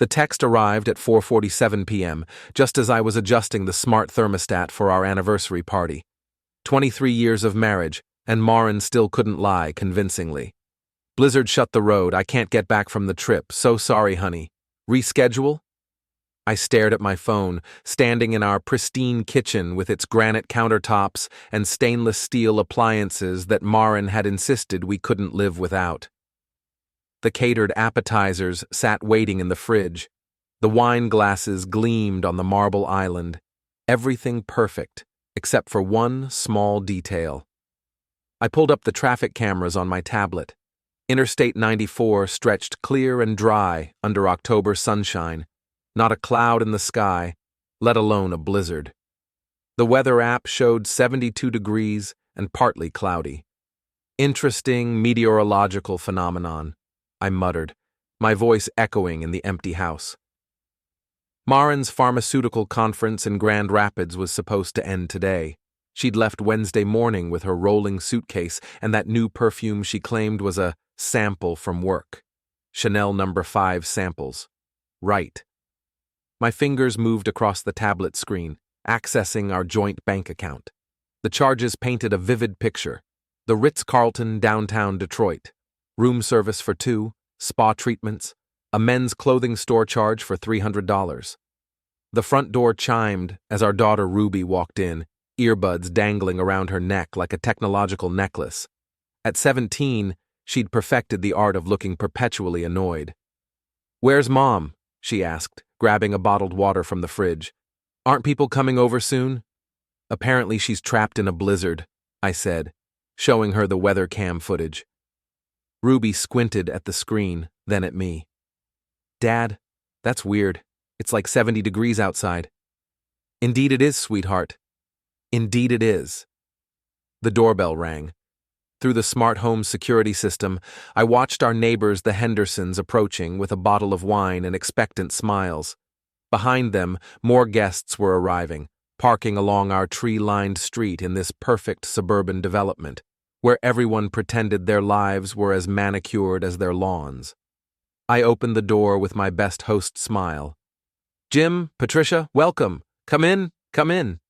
The text arrived at 4:47 p.m., just as I was adjusting the smart thermostat for our anniversary party. 23 years of marriage, and Maren still couldn't lie convincingly. Blizzard shut the road. I can't get back from the trip. So sorry, honey. Reschedule? I stared at my phone, standing in our pristine kitchen with its granite countertops and stainless steel appliances that Maren had insisted we couldn't live without. The catered appetizers sat waiting in the fridge. The wine glasses gleamed on the marble island. Everything perfect, except for one small detail. I pulled up the traffic cameras on my tablet. Interstate 94 stretched clear and dry under October sunshine. Not a cloud in the sky, let alone a blizzard. The weather app showed 72 degrees and partly cloudy. Interesting meteorological phenomenon, I muttered, my voice echoing in the empty house. Maren's pharmaceutical conference in Grand Rapids was supposed to end today. She'd left Wednesday morning with her rolling suitcase and that new perfume she claimed was a sample from work. Chanel No. 5 samples. Right. My fingers moved across the tablet screen, accessing our joint bank account. The charges painted a vivid picture. The Ritz-Carlton, downtown Detroit. Room service for 2, spa treatments, a men's clothing store charge for $300. The front door chimed as our daughter Ruby walked in, earbuds dangling around her neck like a technological necklace. At 17, she'd perfected the art of looking perpetually annoyed. "Where's Mom?" she asked, grabbing a bottled water from the fridge. "Aren't people coming over soon?" "Apparently she's trapped in a blizzard," I said, showing her the weather cam footage. Ruby squinted at the screen, then at me. "Dad, that's weird. It's like 70 degrees outside." "Indeed it is, sweetheart. Indeed it is." The doorbell rang. Through the smart home security system, I watched our neighbors, the Hendersons, approaching with a bottle of wine and expectant smiles. Behind them, more guests were arriving, parking along our tree-lined street in this perfect suburban development, where everyone pretended their lives were as manicured as their lawns. I opened the door with my best host smile. "Jim, Patricia, welcome. Come in, come in."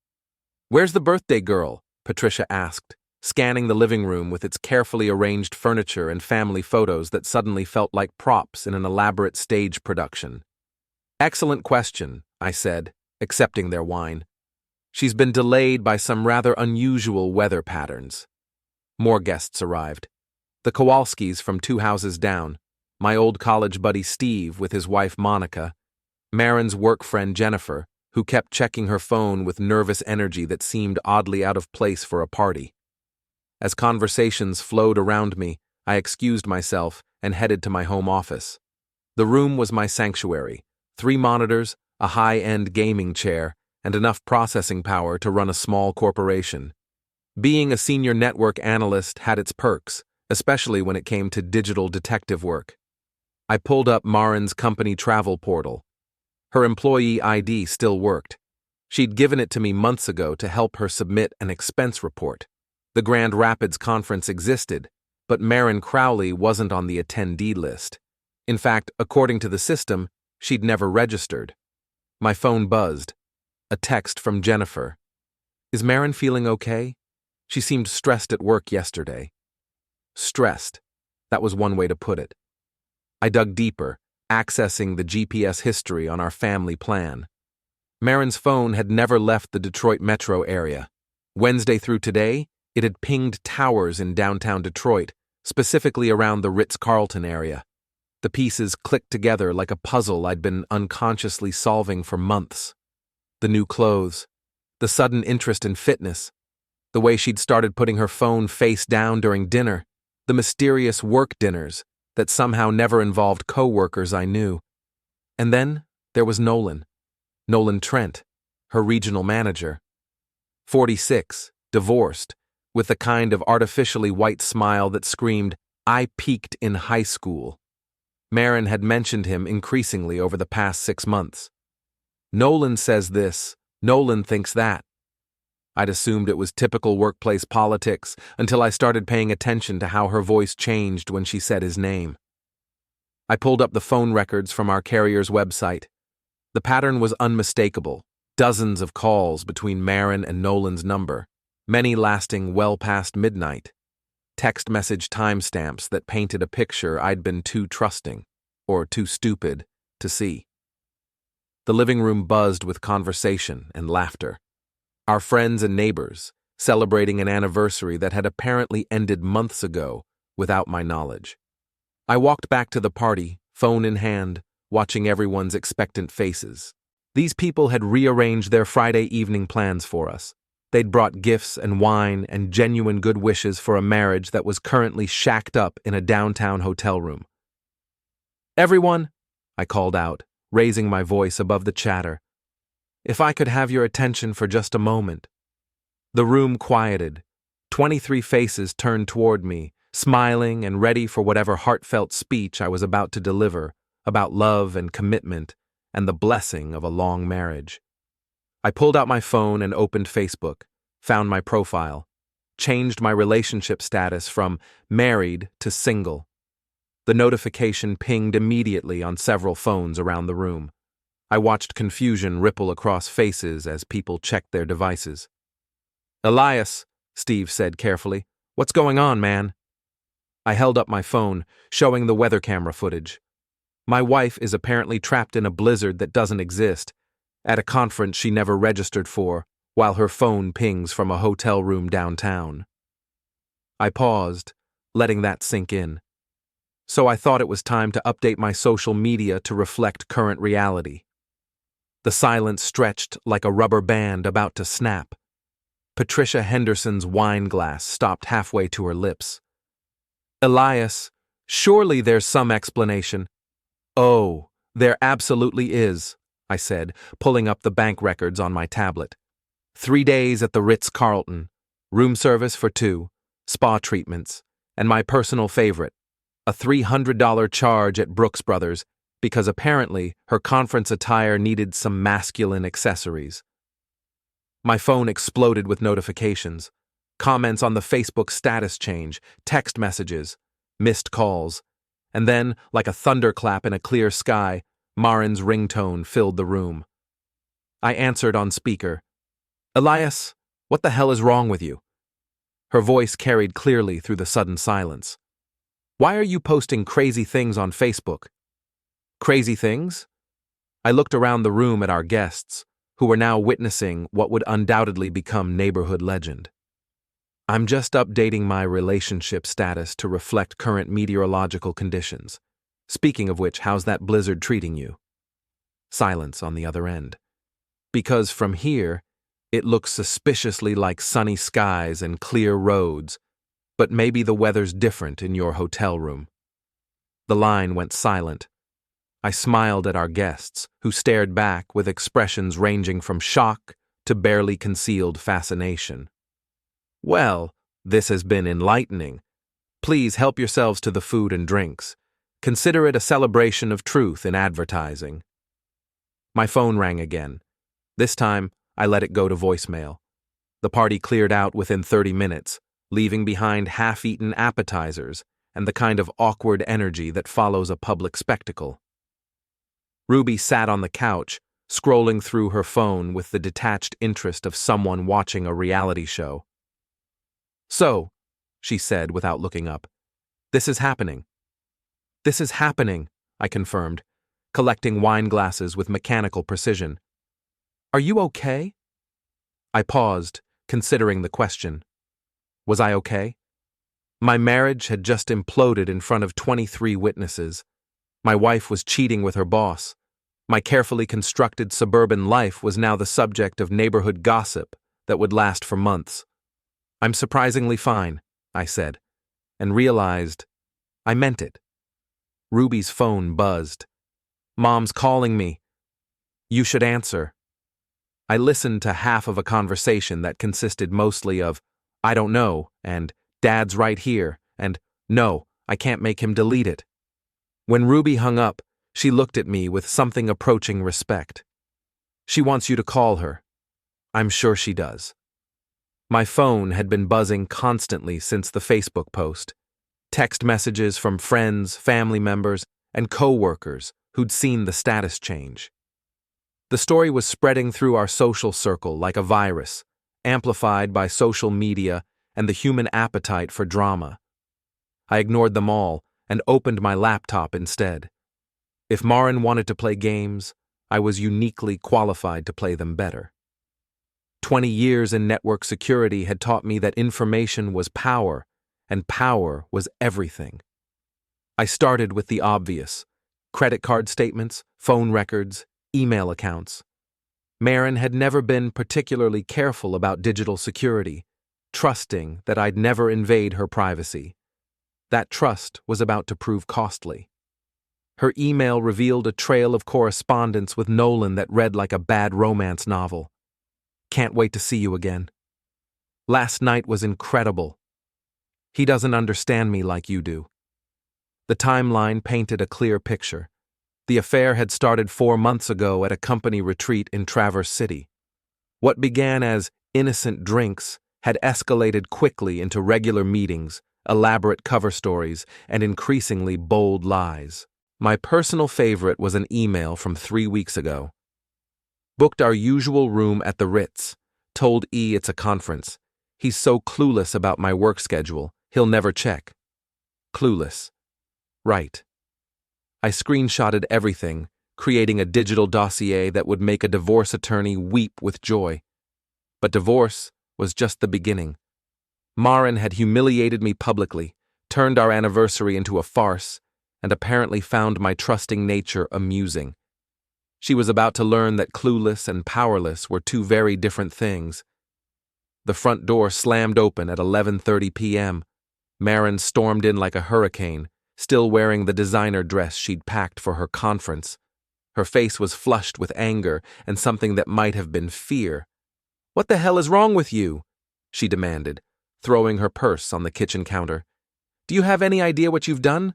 "Where's the birthday girl?" Patricia asked, scanning the living room with its carefully arranged furniture and family photos that suddenly felt like props in an elaborate stage production. "Excellent question," I said, accepting their wine. "She's been delayed by some rather unusual weather patterns." More guests arrived. The Kowalskis from 2 houses down, my old college buddy Steve with his wife Monica, Maren's work friend Jennifer, who kept checking her phone with nervous energy that seemed oddly out of place for a party. As conversations flowed around me, I excused myself and headed to my home office. The room was my sanctuary: 3 monitors, a high-end gaming chair, and enough processing power to run a small corporation. Being a senior network analyst had its perks, especially when it came to digital detective work. I pulled up Maren's company travel portal. Her employee ID still worked. She'd given it to me months ago to help her submit an expense report. The Grand Rapids conference existed, but Maren Crowley wasn't on the attendee list. In fact, according to the system, she'd never registered. My phone buzzed. A text from Jennifer. "Is Maren feeling okay? She seemed stressed at work yesterday." Stressed. That was one way to put it. I dug deeper, accessing the GPS history on our family plan. Maren's phone had never left the Detroit metro area. Wednesday through today, it had pinged towers in downtown Detroit, specifically around the Ritz-Carlton area. The pieces clicked together like a puzzle I'd been unconsciously solving for months. The new clothes, the sudden interest in fitness, the way she'd started putting her phone face down during dinner, the mysterious work dinners that somehow never involved co-workers I knew. And then there was Nolan Trent, her regional manager. 46, divorced, with the kind of artificially white smile that screamed, "I peaked in high school." Maren had mentioned him increasingly over the past 6 months. "Nolan says this, Nolan thinks that." I'd assumed it was typical workplace politics until I started paying attention to how her voice changed when she said his name. I pulled up the phone records from our carrier's website. The pattern was unmistakable. Dozens of calls between Maren and Nolan's number, many lasting well past midnight. Text message timestamps that painted a picture I'd been too trusting, or too stupid, to see. The living room buzzed with conversation and laughter. Our friends and neighbors, celebrating an anniversary that had apparently ended months ago without my knowledge. I walked back to the party, phone in hand, watching everyone's expectant faces. These people had rearranged their Friday evening plans for us. They'd brought gifts and wine and genuine good wishes for a marriage that was currently shacked up in a downtown hotel room. "Everyone," I called out, raising my voice above the chatter. "If I could have your attention for just a moment." The room quieted. 23 faces turned toward me, smiling and ready for whatever heartfelt speech I was about to deliver about love and commitment and the blessing of a long marriage. I pulled out my phone and opened Facebook, found my profile, changed my relationship status from married to single. The notification pinged immediately on several phones around the room. I watched confusion ripple across faces as people checked their devices. "Elias," Steve said carefully, "what's going on, man?" I held up my phone, showing the weather camera footage. My wife is apparently trapped in a blizzard that doesn't exist, at a conference she never registered for, while her phone pings from a hotel room downtown. I paused, letting that sink in. So I thought it was time to update my social media to reflect current reality. The silence stretched like a rubber band about to snap. Patricia Henderson's wine glass stopped halfway to her lips. "Elias, surely there's some explanation." "Oh, there absolutely is," I said, pulling up the bank records on my tablet. 3 days at the Ritz-Carlton, room service for 2, spa treatments, and my personal favorite, a $300 charge at Brooks Brothers because apparently her conference attire needed some masculine accessories. My phone exploded with notifications, comments on the Facebook status change, text messages, missed calls, and then, like a thunderclap in a clear sky, Maren's ringtone filled the room. I answered on speaker. "Elias, what the hell is wrong with you?" Her voice carried clearly through the sudden silence. "Why are you posting crazy things on Facebook?" "Crazy things?" I looked around the room at our guests, who were now witnessing what would undoubtedly become neighborhood legend. "I'm just updating my relationship status to reflect current meteorological conditions. Speaking of which, how's that blizzard treating you?" Silence on the other end. "Because from here, it looks suspiciously like sunny skies and clear roads, but maybe the weather's different in your hotel room." The line went silent. I smiled at our guests, who stared back with expressions ranging from shock to barely concealed fascination. "Well, this has been enlightening. Please help yourselves to the food and drinks. Consider it a celebration of truth in advertising." My phone rang again. This time, I let it go to voicemail. The party cleared out within 30 minutes, leaving behind half-eaten appetizers and the kind of awkward energy that follows a public spectacle. Ruby sat on the couch, scrolling through her phone with the detached interest of someone watching a reality show. "So," she said without looking up, "this is happening." "This is happening," I confirmed, collecting wine glasses with mechanical precision. "Are you okay?" I paused, considering the question. Was I okay? My marriage had just imploded in front of 23 witnesses. My wife was cheating with her boss. My carefully constructed suburban life was now the subject of neighborhood gossip that would last for months. "I'm surprisingly fine," I said, and realized I meant it. Ruby's phone buzzed. "Mom's calling me." "You should answer." I listened to half of a conversation that consisted mostly of, "I don't know," and "Dad's right here," and "No, I can't make him delete it." When Ruby hung up, she looked at me with something approaching respect. "She wants you to call her." "I'm sure she does." My phone had been buzzing constantly since the Facebook post. Text messages from friends, family members, and co-workers who'd seen the status change. The story was spreading through our social circle like a virus, amplified by social media and the human appetite for drama. I ignored them all and opened my laptop instead. If Maren wanted to play games, I was uniquely qualified to play them better. 20 years in network security had taught me that information was power, and power was everything. I started with the obvious: credit card statements, phone records, email accounts. Maren had never been particularly careful about digital security, trusting that I'd never invade her privacy. That trust was about to prove costly. Her email revealed a trail of correspondence with Nolan that read like a bad romance novel. Can't wait to see you again. Last night was incredible. He doesn't understand me like you do. The timeline painted a clear picture. The affair had started 4 months ago at a company retreat in Traverse City. What began as innocent drinks had escalated quickly into regular meetings, elaborate cover stories, and increasingly bold lies. My personal favorite was an email from 3 weeks ago. Booked our usual room at the Ritz. Told E it's a conference. He's so clueless about my work schedule, he'll never check. Clueless. Right. I screenshotted everything, creating a digital dossier that would make a divorce attorney weep with joy. But divorce was just the beginning. Maren had humiliated me publicly, turned our anniversary into a farce, and apparently found my trusting nature amusing. She was about to learn that clueless and powerless were two very different things. The front door slammed open at 11:30 p.m. Maren stormed in like a hurricane, still wearing the designer dress she'd packed for her conference. Her face was flushed with anger and something that might have been fear. "What the hell is wrong with you?" she demanded, throwing her purse on the kitchen counter. "Do you have any idea what you've done?"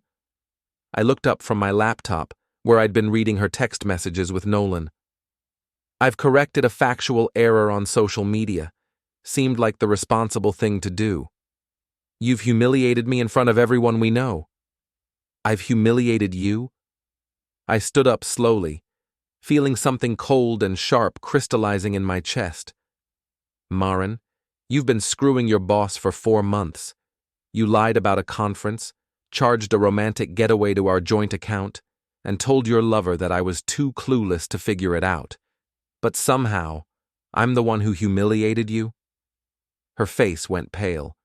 I looked up from my laptop, where I'd been reading her text messages with Nolan. "I've corrected a factual error on social media. Seemed like the responsible thing to do. You've humiliated me in front of everyone we know." "I've humiliated you?" I stood up slowly, feeling something cold and sharp crystallizing in my chest. "Maren, you've been screwing your boss for 4 months. You lied about a conference, charged a romantic getaway to our joint account, and told your lover that I was too clueless to figure it out. But somehow, I'm the one who humiliated you?" Her face went pale.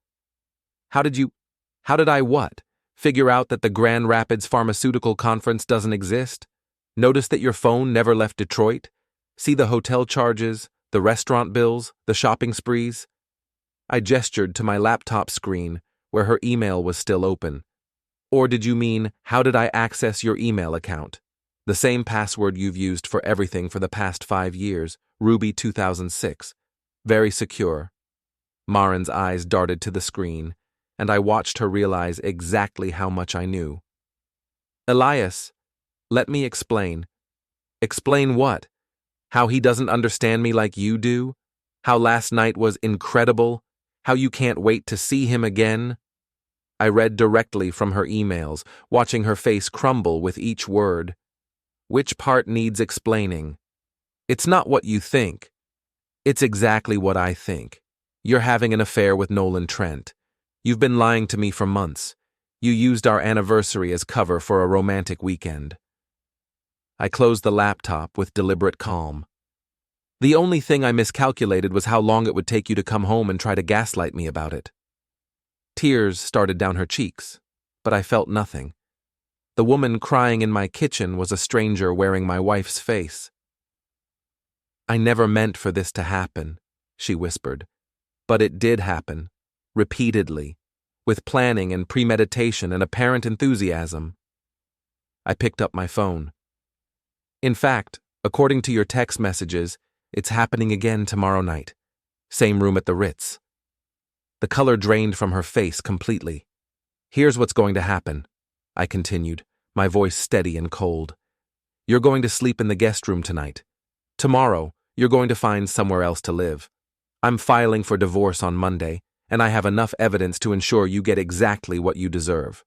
How did I what? Figure out that the Grand Rapids Pharmaceutical Conference doesn't exist? Notice that your phone never left Detroit? See the hotel charges, the restaurant bills, the shopping sprees? I gestured to my laptop screen, where her email was still open. Or did you mean, how did I access your email account? The same password you've used for everything for the past 5 years, Ruby 2006. Very secure. Maren's eyes darted to the screen, and I watched her realize exactly how much I knew. "Elias, let me explain." "Explain what? How he doesn't understand me like you do? How last night was incredible? How you can't wait to see him again?" I read directly from her emails, watching her face crumble with each word. "Which part needs explaining?" "It's not what you think. It's exactly what I think. You're having an affair with Nolan Trent. You've been lying to me for months. You used our anniversary as cover for a romantic weekend." I closed the laptop with deliberate calm. "The only thing I miscalculated was how long it would take you to come home and try to gaslight me about it." Tears started down her cheeks, but I felt nothing. The woman crying in my kitchen was a stranger wearing my wife's face. "I never meant for this to happen," she whispered. "But it did happen, repeatedly, with planning and premeditation and apparent enthusiasm." I picked up my phone. "In fact, according to your text messages, it's happening again tomorrow night. Same room at the Ritz." The color drained from her face completely. "Here's what's going to happen," I continued, my voice steady and cold. "You're going to sleep in the guest room tonight. Tomorrow, you're going to find somewhere else to live. I'm filing for divorce on Monday, and I have enough evidence to ensure you get exactly what you deserve.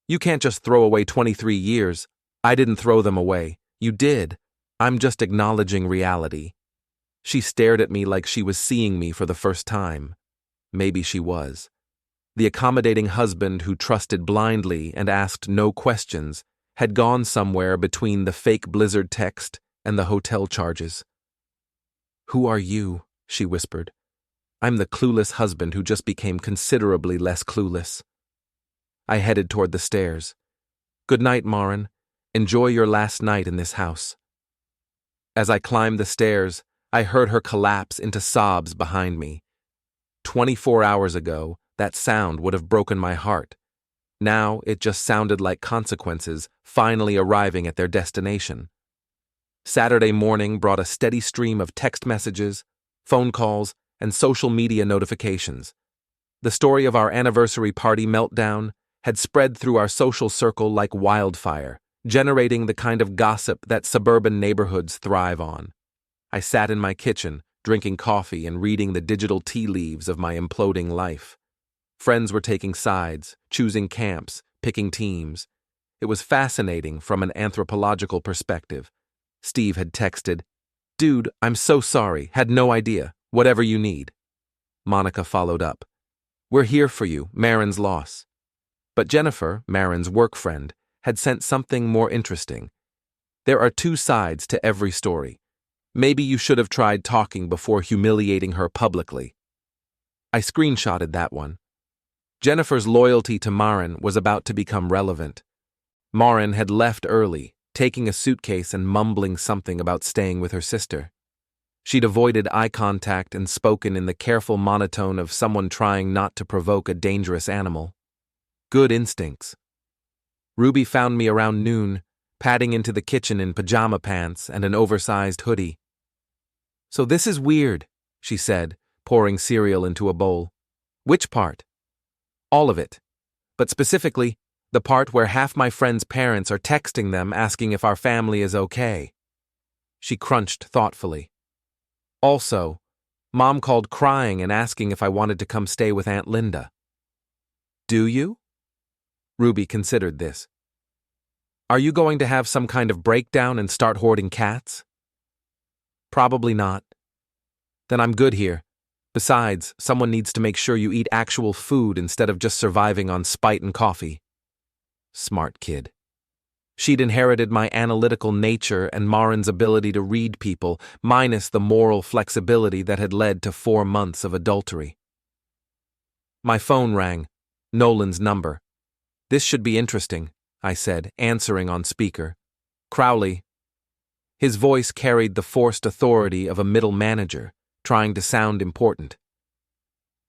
You can't just throw away 23 years. I didn't throw them away. You did. I'm just acknowledging reality. She stared at me like she was seeing me for the first time. Maybe she was. The accommodating husband who trusted blindly and asked no questions had gone somewhere between the fake Blizzard text and the hotel charges. "Who are you?" she whispered. "I'm the clueless husband who just became considerably less clueless." I headed toward the stairs. "Good night, Maren. Enjoy your last night in this house." As I climbed the stairs, I heard her collapse into sobs behind me. 24 hours ago, that sound would have broken my heart. Now it just sounded like consequences finally arriving at their destination. Saturday morning brought a steady stream of text messages, phone calls, and social media notifications. The story of our anniversary party meltdown had spread through our social circle like wildfire, generating the kind of gossip that suburban neighborhoods thrive on. I sat in my kitchen, drinking coffee and reading the digital tea leaves of my imploding life. Friends were taking sides, choosing camps, picking teams. It was fascinating from an anthropological perspective. Steve had texted, "Dude, I'm so sorry, had no idea, whatever you need." Monica followed up, "We're here for you, Maren's loss." But Jennifer, Maren's work friend, had sent something more interesting. "There are two sides to every story. Maybe you should have tried talking before humiliating her publicly." I screenshotted that one. Jennifer's loyalty to Maren was about to become relevant. Maren had left early, taking a suitcase and mumbling something about staying with her sister. She'd avoided eye contact and spoken in the careful monotone of someone trying not to provoke a dangerous animal. Good instincts. Ruby found me around noon, padding into the kitchen in pajama pants and an oversized hoodie. "So this is weird," she said, pouring cereal into a bowl. "Which part?" "All of it. But specifically, the part where half my friends' parents are texting them asking if our family is okay." She crunched thoughtfully. "Also, Mom called crying and asking if I wanted to come stay with Aunt Linda." "Do you?" Ruby considered this. "Are you going to have some kind of breakdown and start hoarding cats?" "Probably not." "Then I'm good here. Besides, someone needs to make sure you eat actual food instead of just surviving on spite and coffee." Smart kid. She'd inherited my analytical nature and Maren's ability to read people, minus the moral flexibility that had led to 4 months of adultery. My phone rang. Nolan's number. "This should be interesting," I said, answering on speaker. "Crowley." His voice carried the forced authority of a middle manager, trying to sound important.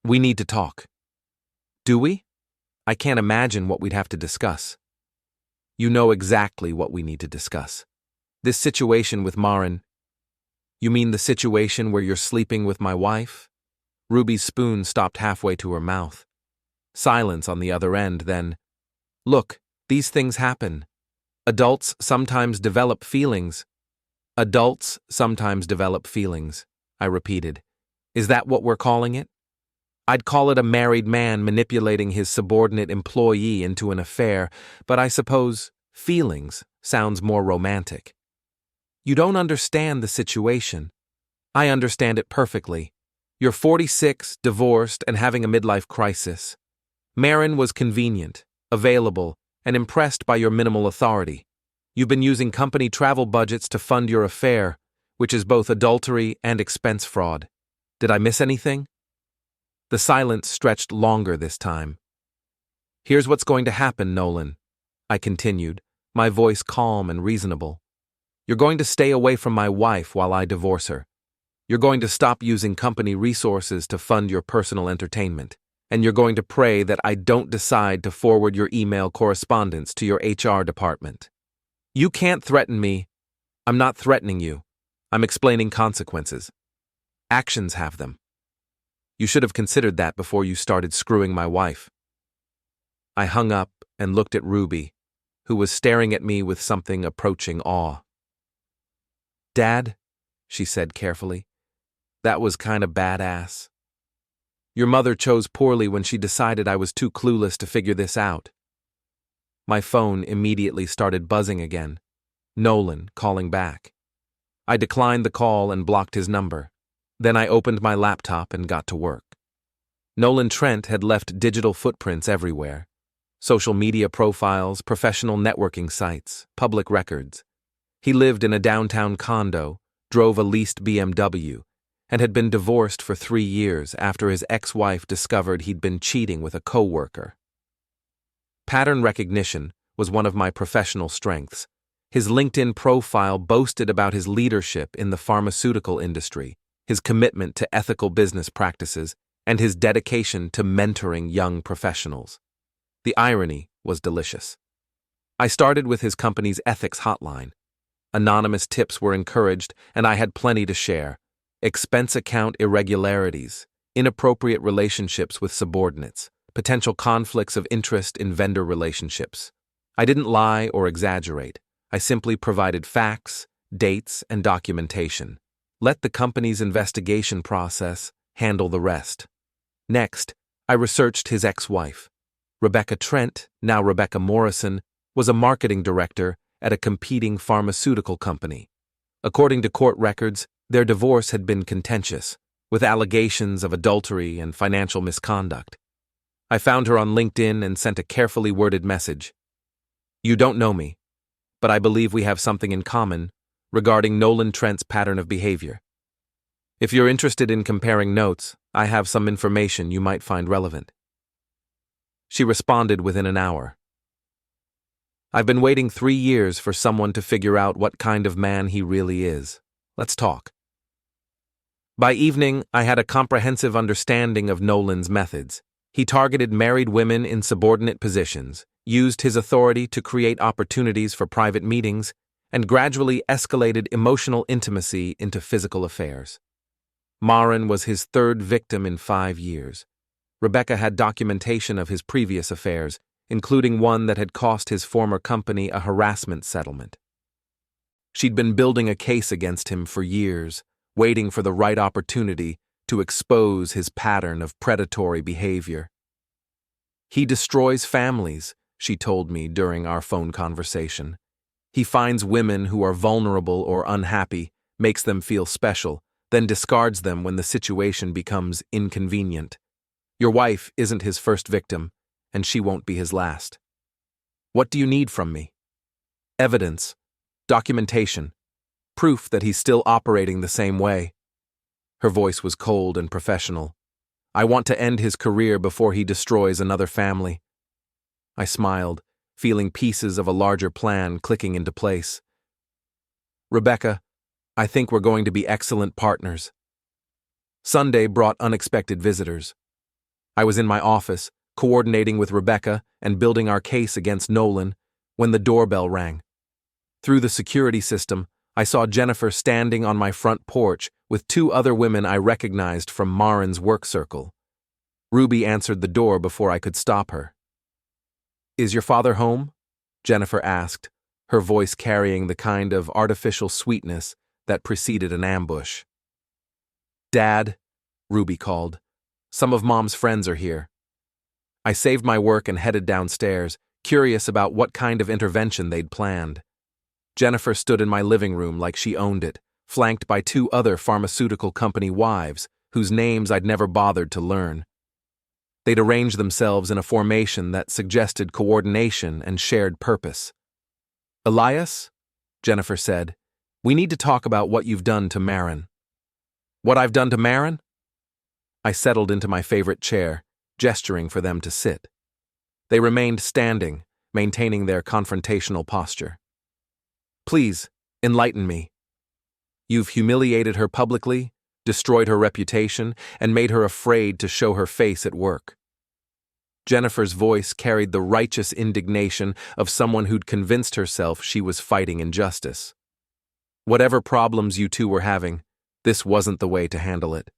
"We need to talk." "Do we? I can't imagine what we'd have to discuss." "You know exactly what we need to discuss. This situation with Maren." "You mean the situation where you're sleeping with my wife?" Ruby's spoon stopped halfway to her mouth. Silence on the other end, then, "Look, these things happen. Adults sometimes develop feelings." "Adults sometimes develop feelings," I repeated. "Is that what we're calling it? I'd call it a married man manipulating his subordinate employee into an affair, but I suppose feelings sounds more romantic." "You don't understand the situation." "I understand it perfectly. You're 46, divorced, and having a midlife crisis. Maren was convenient, available, and impressed by your minimal authority. You've been using company travel budgets to fund your affair, which is both adultery and expense fraud. Did I miss anything?" The silence stretched longer this time. "Here's what's going to happen, Nolan," I continued, my voice calm and reasonable. "You're going to stay away from my wife while I divorce her. You're going to stop using company resources to fund your personal entertainment. And you're going to pray that I don't decide to forward your email correspondence to your HR department. You can't threaten me. I'm not threatening you. I'm explaining consequences. Actions have them. You should have considered that before you started screwing my wife." I hung up and looked at Ruby, who was staring at me with something approaching awe. "Dad," she said carefully, "that was kind of badass. Your mother chose poorly when she decided I was too clueless to figure this out." My phone immediately started buzzing again. Nolan calling back. I declined the call and blocked his number. Then I opened my laptop and got to work. Nolan Trent had left digital footprints everywhere. Social media profiles, professional networking sites, public records. He lived in a downtown condo, drove a leased BMW, and had been divorced for 3 years after his ex-wife discovered he'd been cheating with a co-worker. Pattern recognition was one of my professional strengths. His LinkedIn profile boasted about his leadership in the pharmaceutical industry, his commitment to ethical business practices, and his dedication to mentoring young professionals. The irony was delicious. I started with his company's ethics hotline. Anonymous tips were encouraged, and I had plenty to share. Expense account irregularities, inappropriate relationships with subordinates, potential conflicts of interest in vendor relationships. I didn't lie or exaggerate. I simply provided facts, dates, and documentation. Let the company's investigation process handle the rest. Next, I researched his ex-wife. Rebecca Trent, now Rebecca Morrison, was a marketing director at a competing pharmaceutical company. According to court records, their divorce had been contentious, with allegations of adultery and financial misconduct. I found her on LinkedIn and sent a carefully worded message. "You don't know me, but I believe we have something in common regarding Nolan Trent's pattern of behavior. If you're interested in comparing notes, I have some information you might find relevant." She responded within an hour. "I've been waiting 3 years for someone to figure out what kind of man he really is. Let's talk." By evening, I had a comprehensive understanding of Nolan's methods. He targeted married women in subordinate positions, used his authority to create opportunities for private meetings, and gradually escalated emotional intimacy into physical affairs. Maren was his 3rd victim in 5 years. Rebecca had documentation of his previous affairs, including one that had cost his former company a harassment settlement. She'd been building a case against him for years, waiting for the right opportunity to expose his pattern of predatory behavior. "He destroys families," she told me during our phone conversation. "He finds women who are vulnerable or unhappy, makes them feel special, then discards them when the situation becomes inconvenient. Your wife isn't his first victim, and she won't be his last. What do you need from me?" "Evidence, documentation, proof that he's still operating the same way." Her voice was cold and professional. "I want to end his career before he destroys another family." I smiled, feeling pieces of a larger plan clicking into place. "Rebecca, I think we're going to be excellent partners." Sunday brought unexpected visitors. I was in my office, coordinating with Rebecca and building our case against Nolan, when the doorbell rang. Through the security system, I saw Jennifer standing on my front porch with 2 other women I recognized from Maren's work circle. Ruby answered the door before I could stop her. "Is your father home?" Jennifer asked, her voice carrying the kind of artificial sweetness that preceded an ambush. "Dad," Ruby called, "some of Mom's friends are here." I saved my work and headed downstairs, curious about what kind of intervention they'd planned. Jennifer stood in my living room like she owned it, flanked by 2 other pharmaceutical company wives, whose names I'd never bothered to learn. They'd arranged themselves in a formation that suggested coordination and shared purpose. "Elias," Jennifer said, "we need to talk about what you've done to Maren." "What I've done to Maren?" I settled into my favorite chair, gesturing for them to sit. They remained standing, maintaining their confrontational posture. "Please, enlighten me. You've humiliated her publicly, destroyed her reputation, and made her afraid to show her face at work." Jennifer's voice carried the righteous indignation of someone who'd convinced herself she was fighting injustice. "Whatever problems you 2 were having, this wasn't the way to handle it."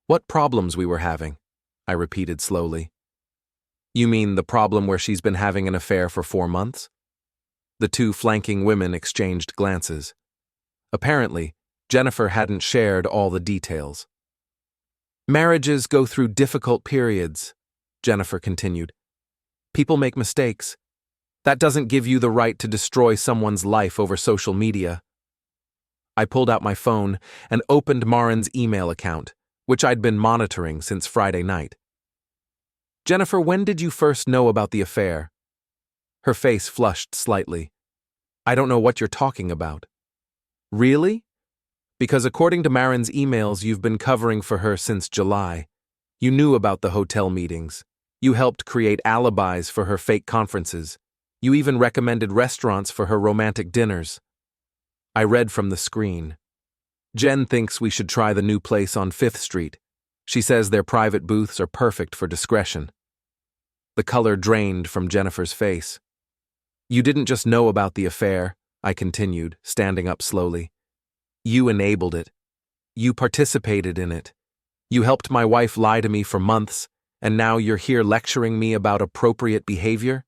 "What problems we were having?" I repeated slowly. "You mean the problem where she's been having an affair for 4 months?" The 2 flanking women exchanged glances. Apparently, Jennifer hadn't shared all the details. "Marriages go through difficult periods," Jennifer continued. "People make mistakes. That doesn't give you the right to destroy someone's life over social media. I pulled out my phone and opened Maren's email account, which I'd been monitoring since Friday night. Jennifer, when did you first know about the affair? Her face flushed slightly. I don't know what you're talking about. Really? Because according to Maren's emails, you've been covering for her since July. You knew about the hotel meetings. You helped create alibis for her fake conferences. You even recommended restaurants for her romantic dinners. I read from the screen. Jen thinks we should try the new place on 5th Street. She says their private booths are perfect for discretion. The color drained from Jennifer's face. You didn't just know about the affair, I continued, standing up slowly. You enabled it. You participated in it. You helped my wife lie to me for months, and now you're here lecturing me about appropriate behavior?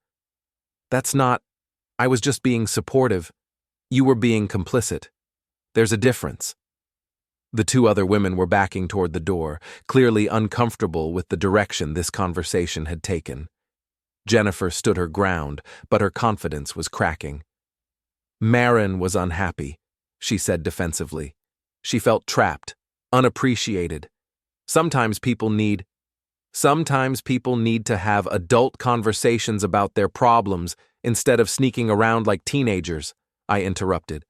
That's not. I was just being supportive. You were being complicit. There's a difference. The two other women were backing toward the door, clearly uncomfortable with the direction this conversation had taken. Jennifer stood her ground, but her confidence was cracking. Maren was unhappy, she said defensively. She felt trapped, unappreciated. Sometimes people need to have adult conversations about their problems instead of sneaking around like teenagers, I interrupted.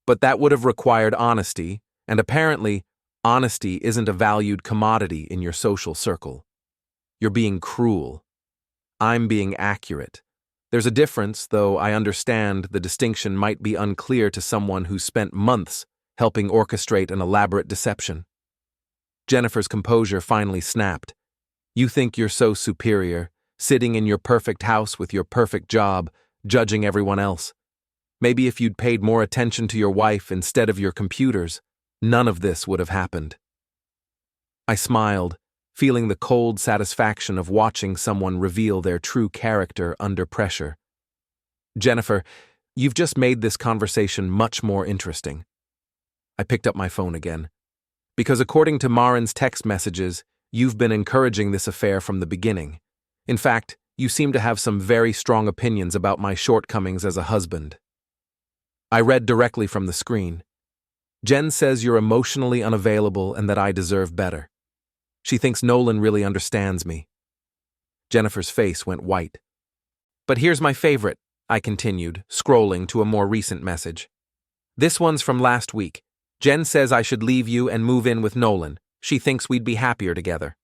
But that would have required honesty, and apparently, honesty isn't a valued commodity in your social circle. You're being cruel. I'm being accurate. There's a difference, though I understand the distinction might be unclear to someone who spent months helping orchestrate an elaborate deception. Jennifer's composure finally snapped. You think you're so superior, sitting in your perfect house with your perfect job, judging everyone else. Maybe if you'd paid more attention to your wife instead of your computers, none of this would have happened. I smiled, feeling the cold satisfaction of watching someone reveal their true character under pressure. Jennifer, you've just made this conversation much more interesting. I picked up my phone again. Because according to Maren's text messages, you've been encouraging this affair from the beginning. In fact, you seem to have some very strong opinions about my shortcomings as a husband. I read directly from the screen. Jen says you're emotionally unavailable and that I deserve better. She thinks Nolan really understands me. Jennifer's face went white. But here's my favorite, I continued, scrolling to a more recent message. This one's from last week. Jen says I should leave you and move in with Nolan. She thinks we'd be happier together.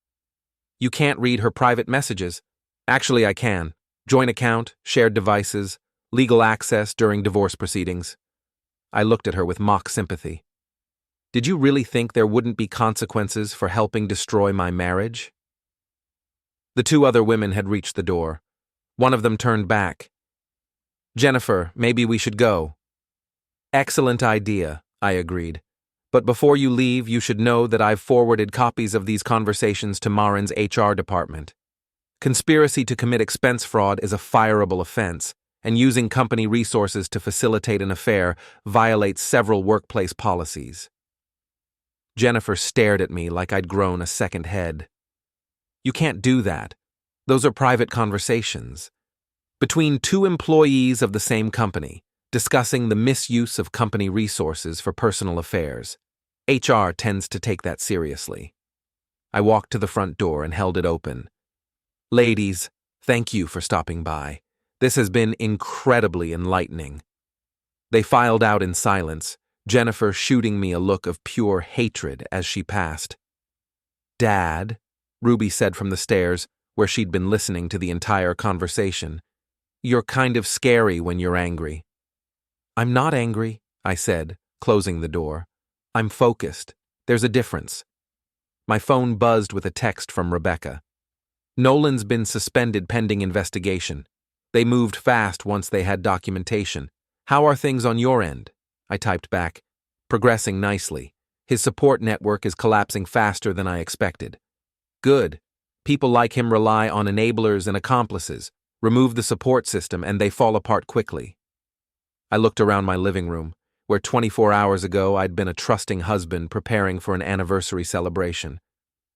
You can't read her private messages. Actually, I can. Joint account, shared devices, legal access during divorce proceedings. I looked at her with mock sympathy. Did you really think there wouldn't be consequences for helping destroy my marriage? The two other women had reached the door. One of them turned back. Jennifer, maybe we should go. Excellent idea, I agreed. But before you leave, you should know that I've forwarded copies of these conversations to Maren's HR department. Conspiracy to commit expense fraud is a fireable offense, and using company resources to facilitate an affair violates several workplace policies. Jennifer stared at me like I'd grown a second head. You can't do that. Those are private conversations. Between two employees of the same company, discussing the misuse of company resources for personal affairs. HR tends to take that seriously. I walked to the front door and held it open. Ladies, thank you for stopping by. This has been incredibly enlightening. They filed out in silence, Jennifer shooting me a look of pure hatred as she passed. Dad, Ruby said from the stairs, where she'd been listening to the entire conversation. You're kind of scary when you're angry. I'm not angry, I said, closing the door. I'm focused. There's a difference. My phone buzzed with a text from Rebecca. Nolan's been suspended pending investigation. They moved fast once they had documentation. How are things on your end? I typed back. Progressing nicely. His support network is collapsing faster than I expected. Good. People like him rely on enablers and accomplices. Remove the support system and they fall apart quickly. I looked around my living room, where 24 hours ago I'd been a trusting husband preparing for an anniversary celebration.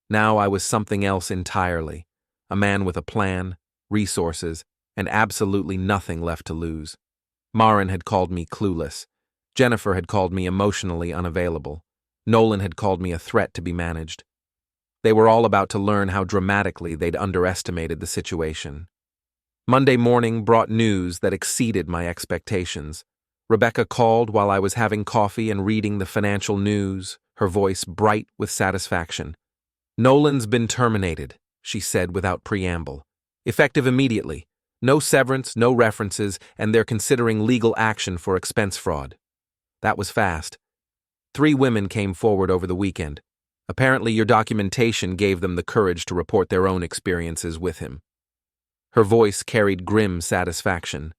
Now I was something else entirely. A man with a plan, resources, and absolutely nothing left to lose. Maren had called me clueless. Jennifer had called me emotionally unavailable. Nolan had called me a threat to be managed. They were all about to learn how dramatically they'd underestimated the situation. Monday morning brought news that exceeded my expectations. Rebecca called while I was having coffee and reading the financial news, her voice bright with satisfaction. "Nolan's been terminated," she said without preamble. "Effective immediately. No severance, no references, and they're considering legal action for expense fraud." That was fast. 3 women came forward over the weekend. "Apparently your documentation gave them the courage to report their own experiences with him." Her voice carried grim satisfaction.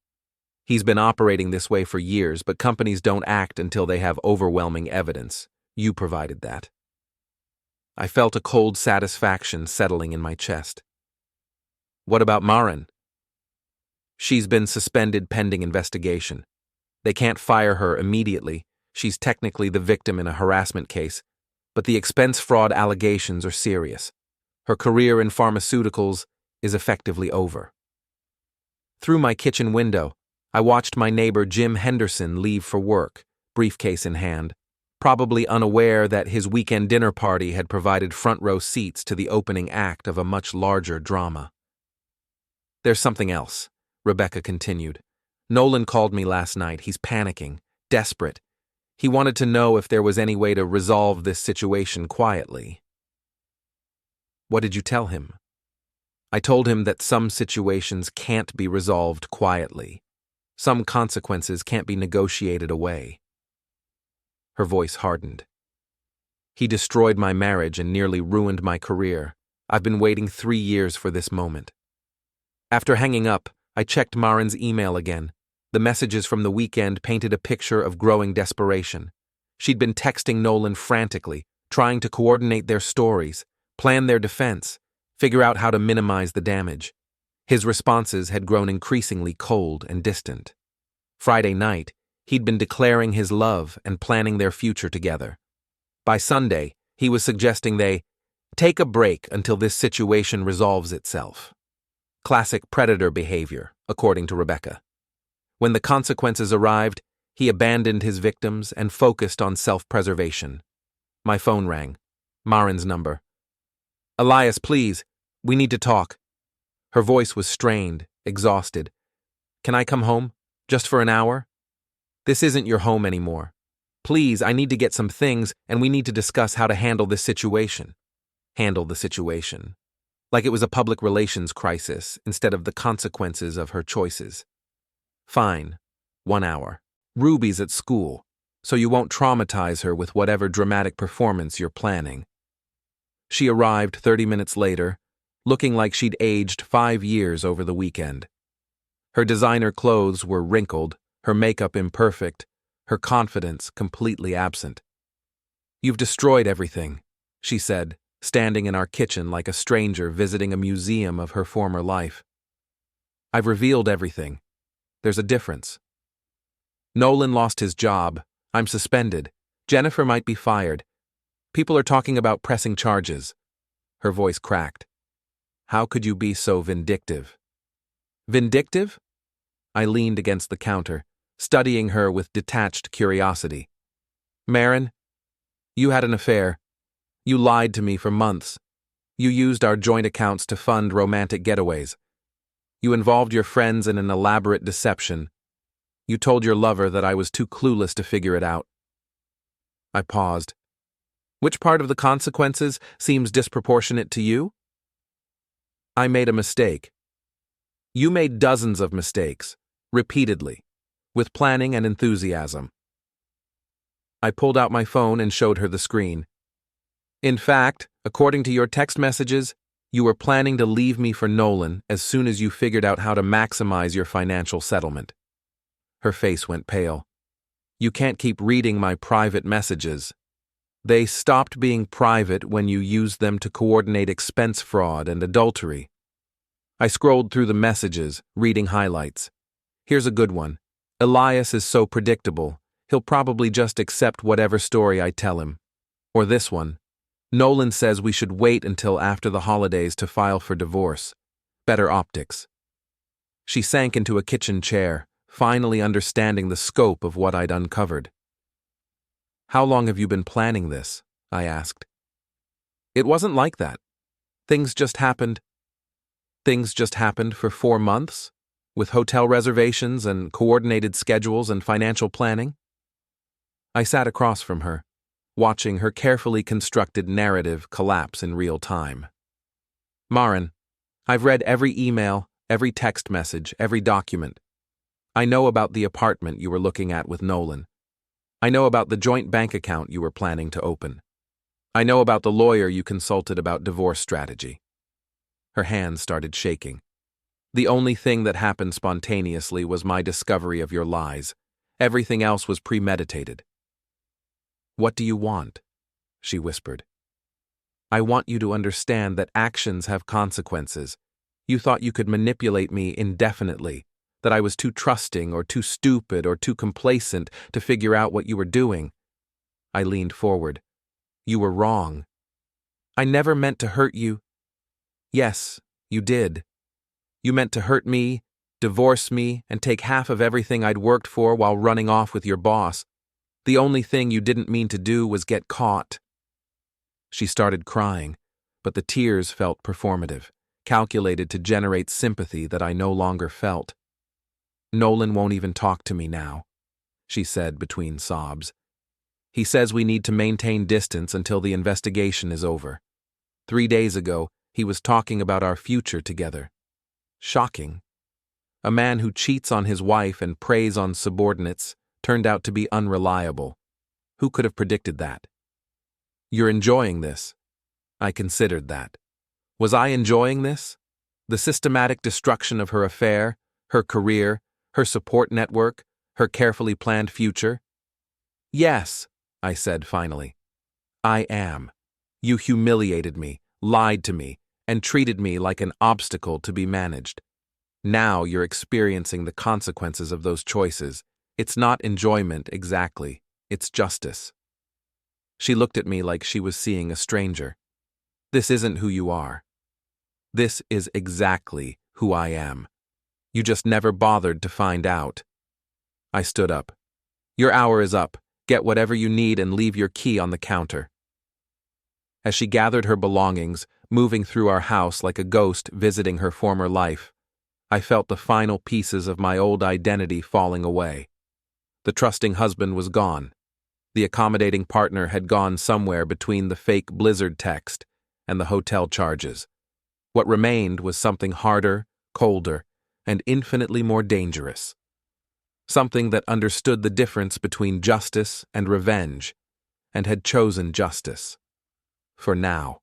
"He's been operating this way for years, but companies don't act until they have overwhelming evidence. You provided that." I felt a cold satisfaction settling in my chest. "What about Maren?" "She's been suspended pending investigation. They can't fire her immediately. She's technically the victim in a harassment case, but the expense fraud allegations are serious. Her career in pharmaceuticals is effectively over." Through my kitchen window, I watched my neighbor Jim Henderson leave for work, briefcase in hand, probably unaware that his weekend dinner party had provided front-row seats to the opening act of a much larger drama. "There's something else," Rebecca continued. "Nolan called me last night. He's panicking, desperate. He wanted to know if there was any way to resolve this situation quietly." "What did you tell him?" "I told him that some situations can't be resolved quietly. Some consequences can't be negotiated away." Her voice hardened. "He destroyed my marriage and nearly ruined my career. I've been waiting 3 years for this moment." After hanging up, I checked Maren's email again. The messages from the weekend painted a picture of growing desperation. She'd been texting Nolan frantically, trying to coordinate their stories, plan their defense, figure out how to minimize the damage. His responses had grown increasingly cold and distant. Friday night, he'd been declaring his love and planning their future together. By Sunday, he was suggesting they take a break until this situation resolves itself. Classic predator behavior, according to Rebecca. When the consequences arrived, he abandoned his victims and focused on self-preservation. My phone rang. Maren's number. "Elias, please, we need to talk." Her voice was strained, exhausted. "Can I come home? Just for an hour? This isn't your home anymore. Please, I need to get some things, and we need to discuss how to handle this situation." Handle the situation. Like it was a public relations crisis instead of the consequences of her choices. "Fine. 1 hour. Ruby's at school, so you won't traumatize her with whatever dramatic performance you're planning." She arrived 30 minutes later, looking like she'd aged 5 years over the weekend. Her designer clothes were wrinkled, her makeup imperfect, her confidence completely absent. "You've destroyed everything," she said, standing in our kitchen like a stranger visiting a museum of her former life. "I've revealed everything. There's a difference. Nolan lost his job. I'm suspended. Jennifer might be fired. People are talking about pressing charges." Her voice cracked. "How could you be so vindictive?" "Vindictive?" I leaned against the counter, studying her with detached curiosity. "Maren, you had an affair. You lied to me for months. You used our joint accounts to fund romantic getaways. You involved your friends in an elaborate deception. You told your lover that I was too clueless to figure it out." I paused. "Which part of the consequences seems disproportionate to you?" "I made a mistake." "You made dozens of mistakes, repeatedly, with planning and enthusiasm." I pulled out my phone and showed her the screen. "In fact, according to your text messages, you were planning to leave me for Nolan as soon as you figured out how to maximize your financial settlement." Her face went pale. "You can't keep reading my private messages. They stopped being private when you used them to coordinate expense fraud and adultery." I scrolled through the messages, reading highlights. "Here's a good one. Elias is so predictable, he'll probably just accept whatever story I tell him." Or this one. "Nolan says we should wait until after the holidays to file for divorce. Better optics." She sank into a kitchen chair, finally understanding the scope of what I'd uncovered. "How long have you been planning this?" I asked. "It wasn't like that. Things just happened. Things just happened for 4 months? With hotel reservations and coordinated schedules and financial planning?" I sat across from her, watching her carefully constructed narrative collapse in real time. "Maren, I've read every email, every text message, every document. I know about the apartment you were looking at with Nolan. I know about the joint bank account you were planning to open. I know about the lawyer you consulted about divorce strategy." Her hands started shaking. "The only thing that happened spontaneously was my discovery of your lies. Everything else was premeditated." "What do you want?" she whispered. "I want you to understand that actions have consequences. You thought you could manipulate me indefinitely, that I was too trusting or too stupid or too complacent to figure out what you were doing." I leaned forward. "You were wrong. I never meant to hurt you." "Yes, you did. You meant to hurt me, divorce me, and take half of everything I'd worked for while running off with your boss. The only thing you didn't mean to do was get caught." She started crying, but the tears felt performative, calculated to generate sympathy that I no longer felt. "Nolan won't even talk to me now," she said between sobs. "He says we need to maintain distance until the investigation is over. 3 days ago, he was talking about our future together. Shocking. A man who cheats on his wife and preys on subordinates turned out to be unreliable. Who could have predicted that?" "You're enjoying this." I considered that. Was I enjoying this? The systematic destruction of her affair, her career, her support network, her carefully planned future? "Yes," I said finally. "I am. You humiliated me, lied to me, and treated me like an obstacle to be managed. Now you're experiencing the consequences of those choices. It's not enjoyment exactly, it's justice." She looked at me like she was seeing a stranger. "This isn't who you are. This is exactly who I am. You just never bothered to find out." I stood up. "Your hour is up. Get whatever you need and leave your key on the counter." As she gathered her belongings, moving through our house like a ghost visiting her former life, I felt the final pieces of my old identity falling away. The trusting husband was gone. The accommodating partner had gone somewhere between the fake Blizzard text and the hotel charges. What remained was something harder, colder, and infinitely more dangerous. Something that understood the difference between justice and revenge, and had chosen justice. For now.